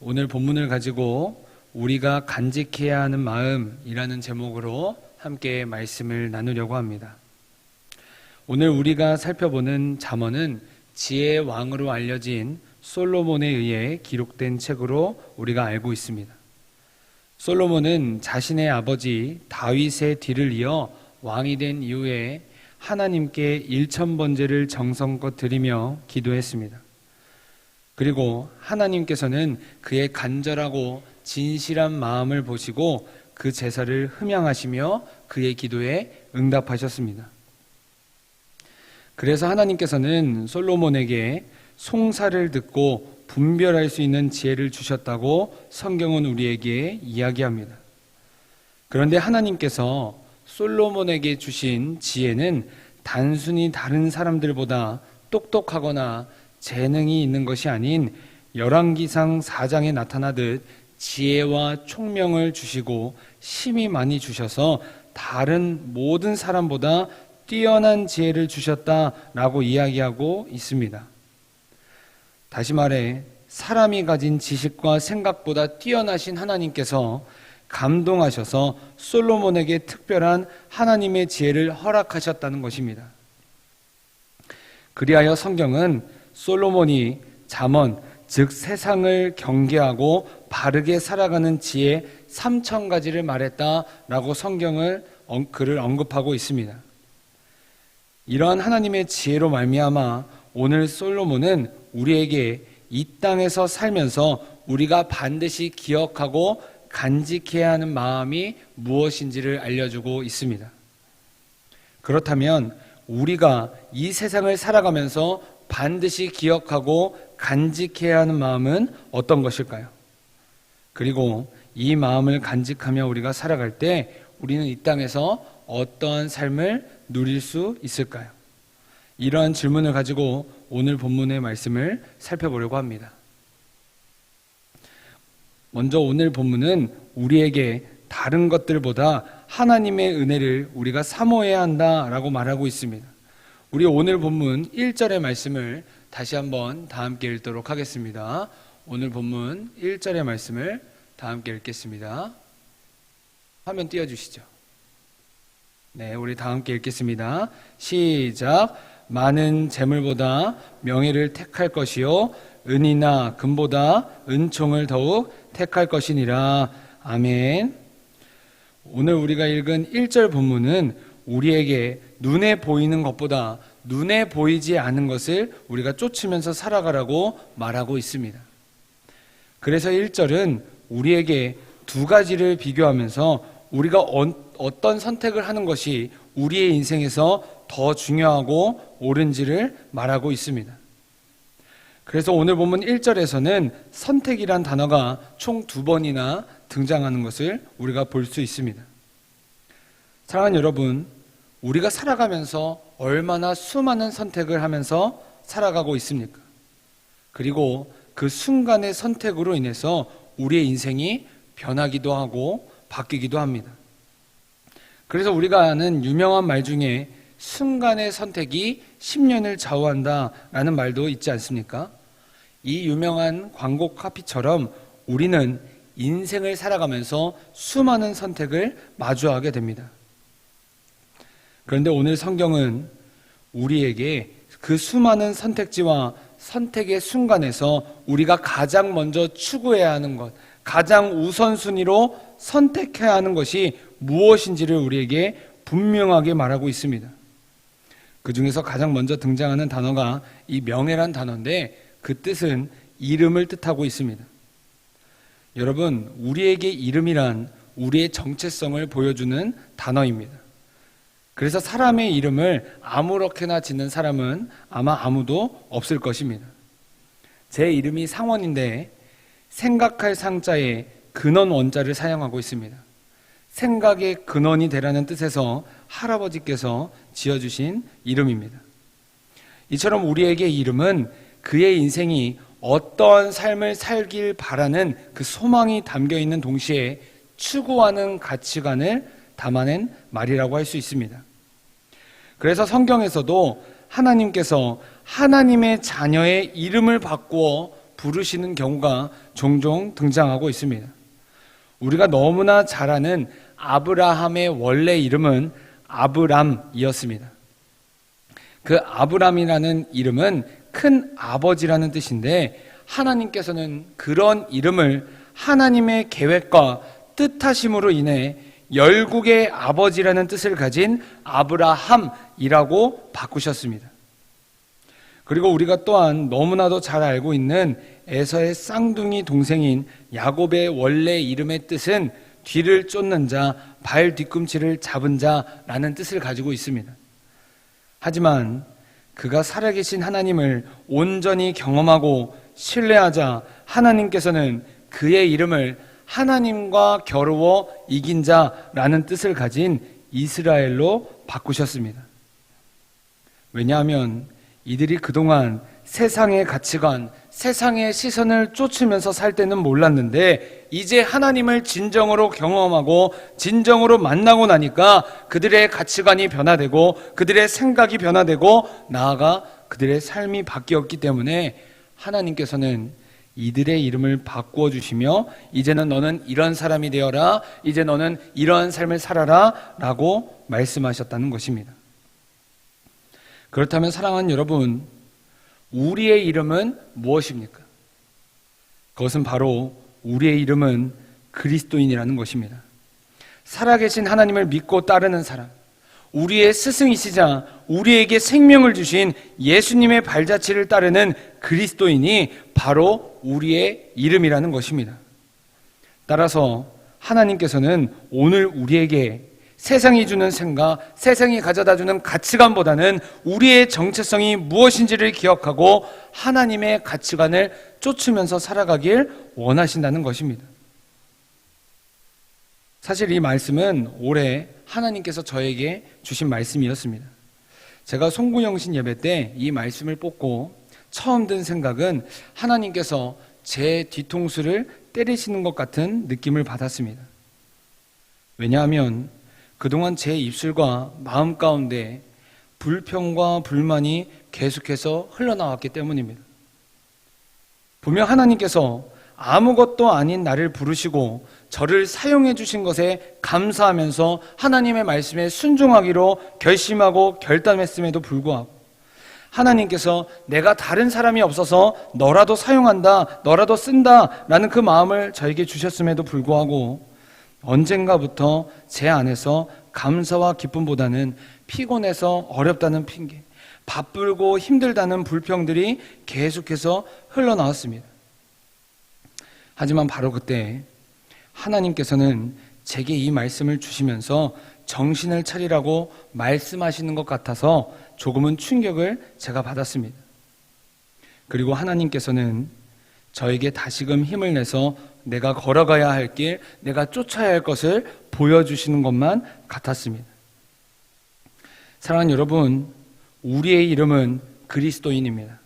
오늘 본문을 가지고 우리가 간직해야 하는 마음이라는 제목으로 함께 말씀을 나누려고 합니다. 오늘 우리가 살펴보는 잠언은 지혜의 왕으로 알려진 솔로몬에 의해 기록된 책으로 우리가 알고 있습니다. 솔로몬은 자신의 아버지 다윗의 뒤를 이어 왕이 된 이후에 하나님께 1000번제를 정성껏 드리며 기도했습니다. 그리고 하나님께서는 그의 간절하고 진실한 마음을 보시고 그 제사를 흠양하시며 그의 기도에 응답하셨습니다. 그래서 하나님께서는 솔로몬에게 송사를 듣고 분별할 수 있는 지혜를 주셨다고 성경은 우리에게 이야기합니다. 그런데 하나님께서 솔로몬에게 주신 지혜는 단순히 다른 사람들보다 똑똑하거나 재능이 있는 것이 아닌 열왕기상 4장에 나타나듯 지혜와 총명을 주시고 힘이 많이 주셔서 다른 모든 사람보다 뛰어난 지혜를 주셨다라고 이야기하고 있습니다. 다시 말해 사람이 가진 지식과 생각보다 뛰어나신 하나님께서 감동하셔서 솔로몬에게 특별한 하나님의 지혜를 허락하셨다는 것입니다. 그리하여 성경은 솔로몬이 잠언, 즉 세상을 경계하고 바르게 살아가는 지혜 3000가지를 말했다라고 글을 언급하고 있습니다. 이러한 하나님의 지혜로 말미암아 오늘 솔로몬은 우리에게 이 땅에서 살면서 우리가 반드시 기억하고 간직해야 하는 마음이 무엇인지를 알려주고 있습니다. 그렇다면 우리가 이 세상을 살아가면서 반드시 기억하고 간직해야 하는 마음은 어떤 것일까요? 그리고 이 마음을 간직하며 우리가 살아갈 때 우리는 이 땅에서 어떠한 삶을 누릴 수 있을까요? 이러한 질문을 가지고 오늘 본문의 말씀을 살펴보려고 합니다. 먼저 오늘 본문은 우리에게 다른 것들보다 하나님의 은혜를 우리가 사모해야 한다라고 말하고 있습니다. 우리 오늘 본문 1절의 말씀을 다시 한번 다 함께 읽도록 하겠습니다. 오늘 본문 1절의 말씀을 다 함께 읽겠습니다. 화면 띄워주시죠. 네, 우리 다 함께 읽겠습니다. 시작. 많은 재물보다 명예를 택할 것이요 은이나 금보다 은총을 더욱 택할 것이니라. 아멘. 오늘 우리가 읽은 1절 본문은 우리에게 눈에 보이는 것보다 눈에 보이지 않은 것을 우리가 쫓으면서 살아가라고 말하고 있습니다. 그래서 1절은 우리에게 두 가지를 비교하면서 우리가 어떤 선택을 하는 것이 우리의 인생에서 더 중요하고 옳은지를 말하고 있습니다. 그래서 오늘 본문 1절에서는 선택이란 단어가 총 2번이나 등장하는 것을 우리가 볼 수 있습니다. 사랑하는 여러분, 우리가 살아가면서 얼마나 수많은 선택을 하면서 살아가고 있습니까? 그리고 그 순간의 선택으로 인해서 우리의 인생이 변하기도 하고 바뀌기도 합니다. 그래서 우리가 아는 유명한 말 중에 순간의 선택이 10년을 좌우한다라는 말도 있지 않습니까? 이 유명한 광고 카피처럼 우리는 인생을 살아가면서 수많은 선택을 마주하게 됩니다. 그런데 오늘 성경은 우리에게 그 수많은 선택지와 선택의 순간에서 우리가 가장 먼저 추구해야 하는 것, 가장 우선순위로 선택해야 하는 것이 무엇인지를 우리에게 분명하게 말하고 있습니다. 그 중에서 가장 먼저 등장하는 단어가 이 명예란 단어인데 그 뜻은 이름을 뜻하고 있습니다. 여러분, 우리에게 이름이란 우리의 정체성을 보여주는 단어입니다. 그래서 사람의 이름을 아무렇게나 짓는 사람은 아마 아무도 없을 것입니다. 제 이름이 상원인데 생각할 상자에 근원 원자를 사용하고 있습니다. 생각의 근원이 되라는 뜻에서 할아버지께서 지어주신 이름입니다. 이처럼 우리에게 이름은 그의 인생이 어떠한 삶을 살길 바라는 그 소망이 담겨있는 동시에 추구하는 가치관을 담아낸 말이라고 할 수 있습니다. 그래서 성경에서도 하나님께서 하나님의 자녀의 이름을 바꾸어 부르시는 경우가 종종 등장하고 있습니다. 우리가 너무나 잘 아는 아브라함의 원래 이름은 아브람이었습니다. 그 아브람이라는 이름은 큰 아버지라는 뜻인데, 하나님께서는 그런 이름을 하나님의 계획과 뜻하심으로 인해 열국의 아버지라는 뜻을 가진 아브라함이라고 바꾸셨습니다. 그리고 우리가 또한 너무나도 잘 알고 있는 에서의 쌍둥이 동생인 야곱의 원래 이름의 뜻은 뒤를 쫓는 자, 발 뒤꿈치를 잡은 자라는 뜻을 가지고 있습니다. 하지만 그가 살아계신 하나님을 온전히 경험하고 신뢰하자 하나님께서는 그의 이름을 하나님과 겨루어 이긴 자라는 뜻을 가진 이스라엘로 바꾸셨습니다. 왜냐하면 이들이 그동안 세상의 가치관, 세상의 시선을 쫓으면서 살 때는 몰랐는데, 이제 하나님을 진정으로 경험하고 진정으로 만나고 나니까 그들의 가치관이 변화되고 그들의 생각이 변화되고 나아가 그들의 삶이 바뀌었기 때문에 하나님께서는 이들의 이름을 바꾸어 주시며, 이제는 너는 이런 사람이 되어라, 이제 너는 이러한 삶을 살아라 라고 말씀하셨다는 것입니다. 그렇다면 사랑하는 여러분, 우리의 이름은 무엇입니까? 그것은 바로 우리의 이름은 그리스도인이라는 것입니다. 살아계신 하나님을 믿고 따르는 사람, 우리의 스승이시자 우리에게 생명을 주신 예수님의 발자취를 따르는 그리스도인이 바로 우리의 이름이라는 것입니다. 따라서 하나님께서는 오늘 우리에게 세상이 주는 생각, 세상이 가져다주는 가치관보다는 우리의 정체성이 무엇인지를 기억하고 하나님의 가치관을 쫓으면서 살아가길 원하신다는 것입니다. 사실 이 말씀은 올해 하나님께서 저에게 주신 말씀이었습니다. 제가 송구영신 예배 때 이 말씀을 뽑고 처음 든 생각은 하나님께서 제 뒤통수를 때리시는 것 같은 느낌을 받았습니다. 왜냐하면 그동안 제 입술과 마음 가운데 불평과 불만이 계속해서 흘러나왔기 때문입니다. 분명 하나님께서 아무것도 아닌 나를 부르시고 저를 사용해 주신 것에 감사하면서 하나님의 말씀에 순종하기로 결심하고 결단했음에도 불구하고, 하나님께서 내가 다른 사람이 없어서 너라도 사용한다, 너라도 쓴다 라는 그 마음을 저에게 주셨음에도 불구하고 언젠가부터 제 안에서 감사와 기쁨보다는 피곤해서 어렵다는 핑계, 바쁘고 힘들다는 불평들이 계속해서 흘러나왔습니다. 하지만 바로 그때 하나님께서는 제게 이 말씀을 주시면서 정신을 차리라고 말씀하시는 것 같아서 조금은 충격을 제가 받았습니다. 그리고 하나님께서는 저에게 다시금 힘을 내서 내가 걸어가야 할 길, 내가 쫓아야 할 것을 보여주시는 것만 같았습니다. 사랑하는 여러분, 우리의 이름은 그리스도인입니다.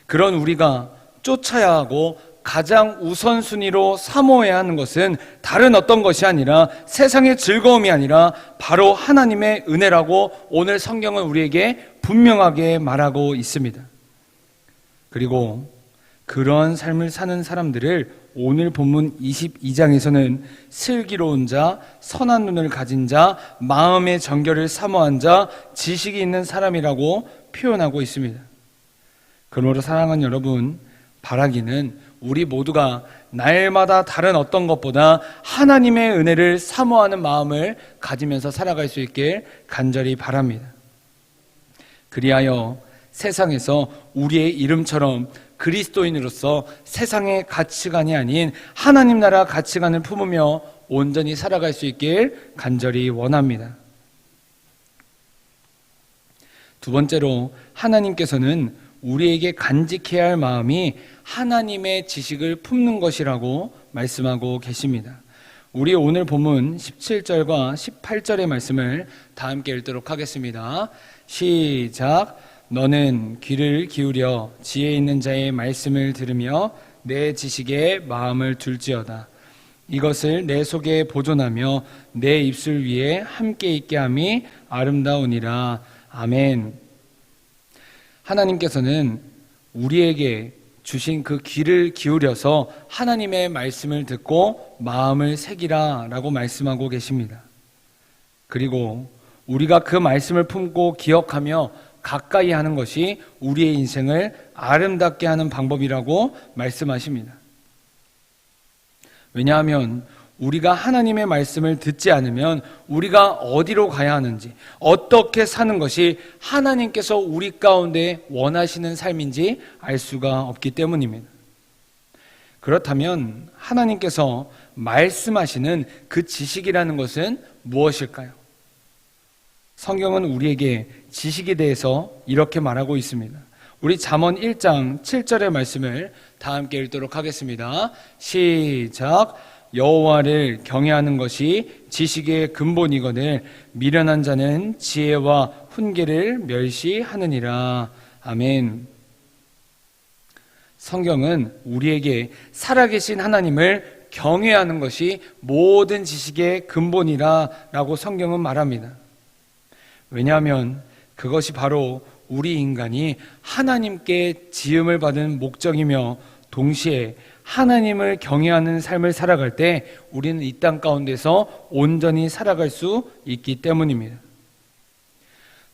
그런 우리가 쫓아야 하고 가장 우선순위로 사모해야 하는 것은 다른 어떤 것이 아니라, 세상의 즐거움이 아니라 바로 하나님의 은혜라고 오늘 성경은 우리에게 분명하게 말하고 있습니다. 그리고 그런 삶을 사는 사람들을 오늘 본문 22장에서는 슬기로운 자, 선한 눈을 가진 자, 마음의 정결을 사모한 자, 지식이 있는 사람이라고 표현하고 있습니다. 그러므로 사랑하는 여러분, 바라기는 우리 모두가 날마다 다른 어떤 것보다 하나님의 은혜를 사모하는 마음을 가지면서 살아갈 수 있길 간절히 바랍니다. 그리하여 세상에서 우리의 이름처럼 그리스도인으로서 세상의 가치관이 아닌 하나님 나라 가치관을 품으며 온전히 살아갈 수 있길 간절히 원합니다. 두 번째로, 하나님께서는 우리에게 간직해야 할 마음이 하나님의 지식을 품는 것이라고 말씀하고 계십니다. 우리 오늘 본문 17절과 18절의 말씀을 다 함께 읽도록 하겠습니다. 시작. 너는 귀를 기울여 지혜 있는 자의 말씀을 들으며 내 지식에 마음을 둘지어다. 이것을 내 속에 보존하며 내 입술 위에 함께 있게 함이 아름다우니라. 아멘. 하나님께서는 우리에게 주신 그 귀를 기울여서 하나님의 말씀을 듣고 마음을 새기라 라고 말씀하고 계십니다. 그리고 우리가 그 말씀을 품고 기억하며 가까이 하는 것이 우리의 인생을 아름답게 하는 방법이라고 말씀하십니다. 왜냐하면 우리가 하나님의 말씀을 듣지 않으면 우리가 어디로 가야 하는지, 어떻게 사는 것이 하나님께서 우리 가운데 원하시는 삶인지 알 수가 없기 때문입니다. 그렇다면 하나님께서 말씀하시는 그 지식이라는 것은 무엇일까요? 성경은 우리에게 지식에 대해서 이렇게 말하고 있습니다. 우리 잠언 1장 7절의 말씀을 다 함께 읽도록 하겠습니다. 시작. 여호와를 경외하는 것이 지식의 근본이거늘 미련한 자는 지혜와 훈계를 멸시하느니라. 아멘. 성경은 우리에게 살아계신 하나님을 경외하는 것이 모든 지식의 근본이라 라고 성경은 말합니다. 왜냐하면 그것이 바로 우리 인간이 하나님께 지음을 받은 목적이며 동시에 하나님을 경외하는 삶을 살아갈 때 우리는 이 땅 가운데서 온전히 살아갈 수 있기 때문입니다.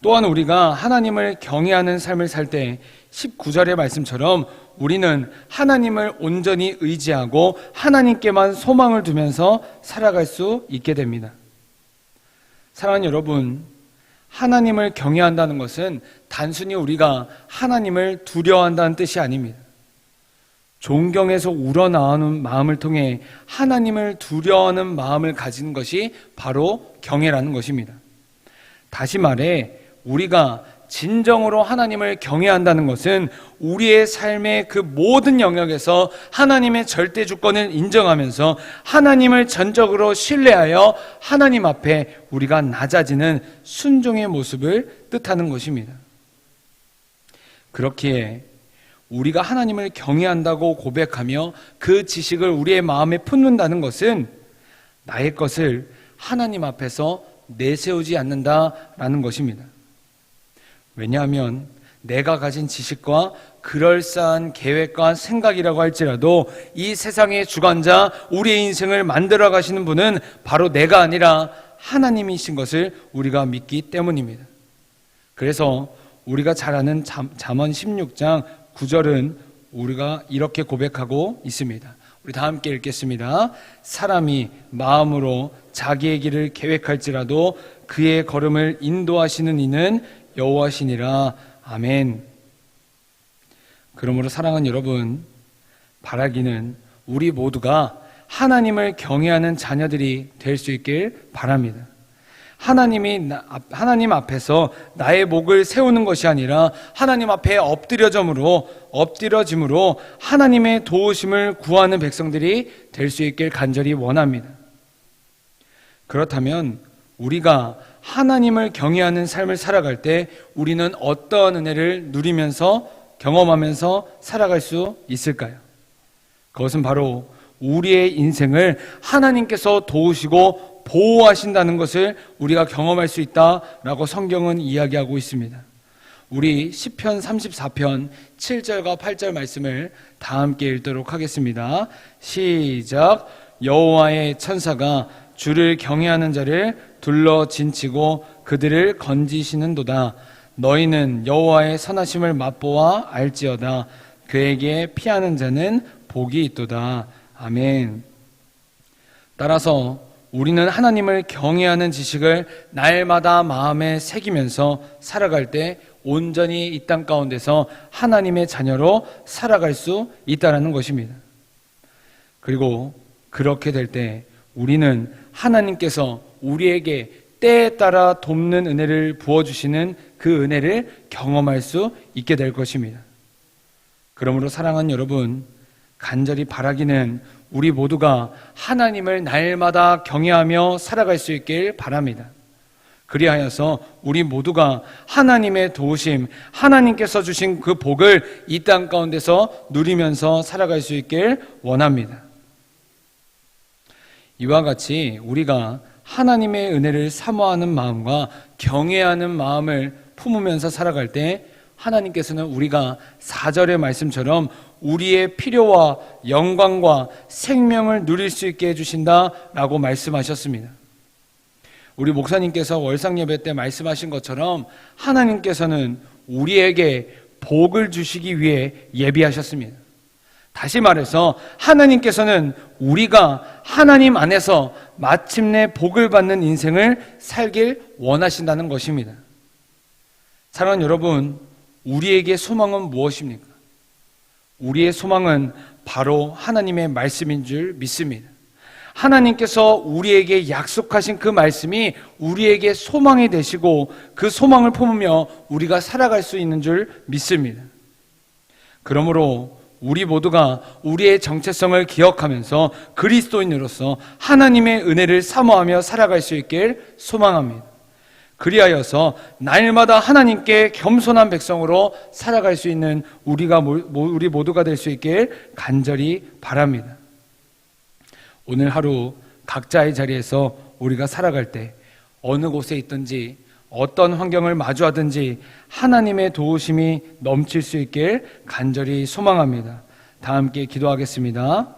또한 우리가 하나님을 경외하는 삶을 살 때 19절의 말씀처럼 우리는 하나님을 온전히 의지하고 하나님께만 소망을 두면서 살아갈 수 있게 됩니다. 사랑하는 여러분, 하나님을 경외한다는 것은 단순히 우리가 하나님을 두려워한다는 뜻이 아닙니다. 존경에서 우러나오는 마음을 통해 하나님을 두려워하는 마음을 가진 것이 바로 경외라는 것입니다. 다시 말해 우리가 진정으로 하나님을 경외한다는 것은 우리의 삶의 그 모든 영역에서 하나님의 절대 주권을 인정하면서 하나님을 전적으로 신뢰하여 하나님 앞에 우리가 낮아지는 순종의 모습을 뜻하는 것입니다. 그렇기에 우리가 하나님을 경외한다고 고백하며 그 지식을 우리의 마음에 품는다는 것은 나의 것을 하나님 앞에서 내세우지 않는다라는 것입니다. 왜냐하면 내가 가진 지식과 그럴싸한 계획과 생각이라고 할지라도 이 세상의 주관자, 우리의 인생을 만들어 가시는 분은 바로 내가 아니라 하나님이신 것을 우리가 믿기 때문입니다. 그래서 우리가 잘 아는 잠언 16장 9절은 우리가 이렇게 고백하고 있습니다. 우리 다 함께 읽겠습니다. 사람이 마음으로 자기의 길을 계획할지라도 그의 걸음을 인도하시는 이는 여호와시니라. 아멘. 그러므로 사랑하는 여러분, 바라기는 우리 모두가 하나님을 경외하는 자녀들이 될 수 있길 바랍니다. 하나님 앞에서 나의 목을 세우는 것이 아니라 하나님 앞에 엎드려짐으로 하나님의 도우심을 구하는 백성들이 될 수 있길 간절히 원합니다. 그렇다면 우리가 하나님을 경외하는 삶을 살아갈 때 우리는 어떠한 은혜를 누리면서 경험하면서 살아갈 수 있을까요? 그것은 바로 우리의 인생을 하나님께서 도우시고 보호하신다는 것을 우리가 경험할 수 있다라고 성경은 이야기하고 있습니다. 우리 시편 34편 7절과 8절 말씀을 다 함께 읽도록 하겠습니다. 시작. 여호와의 천사가 주를 경외하는 자를 둘러 진치고 그들을 건지시는도다. 너희는 여호와의 선하심을 맛보아 알지어다. 그에게 피하는 자는 복이 있도다. 아멘. 따라서 우리는 하나님을 경외하는 지식을 날마다 마음에 새기면서 살아갈 때 온전히 이 땅 가운데서 하나님의 자녀로 살아갈 수 있다는 것입니다. 그리고 그렇게 될 때 우리는 하나님께서 우리에게 때에 따라 돕는 은혜를 부어주시는 그 은혜를 경험할 수 있게 될 것입니다. 그러므로 사랑하는 여러분, 간절히 바라기는 우리 모두가 하나님을 날마다 경외하며 살아갈 수 있길 바랍니다. 그리하여서 우리 모두가 하나님의 도우심, 하나님께서 주신 그 복을 이 땅 가운데서 누리면서 살아갈 수 있길 원합니다. 이와 같이 우리가 하나님의 은혜를 사모하는 마음과 경외하는 마음을 품으면서 살아갈 때 하나님께서는 우리가 4절의 말씀처럼 우리의 필요와 영광과 생명을 누릴 수 있게 해주신다라고 말씀하셨습니다. 우리 목사님께서 월상 예배 때 말씀하신 것처럼 하나님께서는 우리에게 복을 주시기 위해 예비하셨습니다. 다시 말해서 하나님께서는 우리가 하나님 안에서 마침내 복을 받는 인생을 살길 원하신다는 것입니다. 사랑하는 여러분, 우리에게 소망은 무엇입니까? 우리의 소망은 바로 하나님의 말씀인 줄 믿습니다. 하나님께서 우리에게 약속하신 그 말씀이 우리에게 소망이 되시고 그 소망을 품으며 우리가 살아갈 수 있는 줄 믿습니다. 그러므로 우리 모두가 우리의 정체성을 기억하면서 그리스도인으로서 하나님의 은혜를 사모하며 살아갈 수 있길 소망합니다. 그리하여서 날마다 하나님께 겸손한 백성으로 살아갈 수 있는 우리 모두가 될 수 있길 간절히 바랍니다. 오늘 하루 각자의 자리에서 우리가 살아갈 때 어느 곳에 있든지 어떤 환경을 마주하든지 하나님의 도우심이 넘칠 수 있길 간절히 소망합니다. 다 함께 기도하겠습니다.